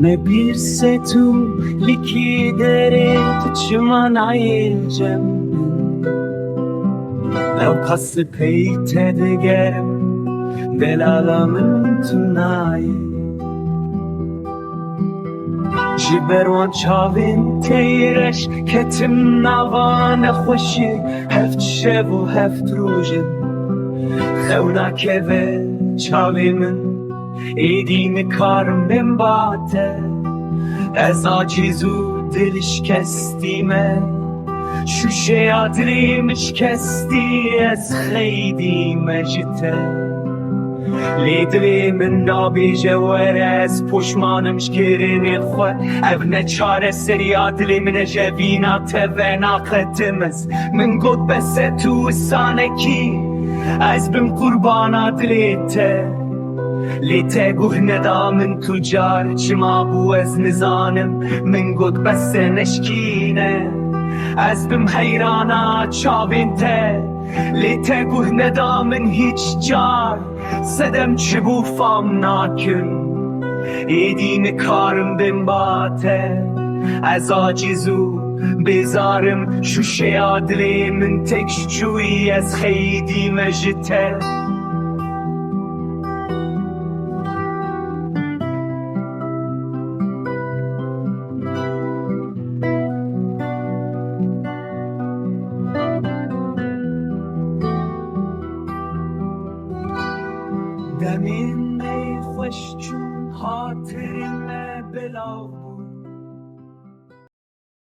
bir setu lichidere çiman ayırcem Lev kası peyte de gerem delalamın tunayı Jiberon çavin teyreş ketim navane xoşi heft şev و heft rojin Xewna keve çavimin ایدیم کارم بم باته از عاجزو دلش کستیمه شوشه آدریمش کستی از خیدی مجته لیدری من نابی جوار از پشمانمش گرینی خود او نچاره سری آدلی من جوینا توینا قدمز من گود بسه تو سانکی از بم قربان آدلیته لیته گوه ندامن تجار چما بو از نزانم من گود بس نشکینه از بم حیرانا چاوین ته لیته گوه ندامن هیچ جار صدم چبو فام ناکن ایدین کارم بم باته از آجیزو بیزارم شوشه آدلی من تکش چوی از خیدی مجته دمین می خوش چون خاطرم بلاو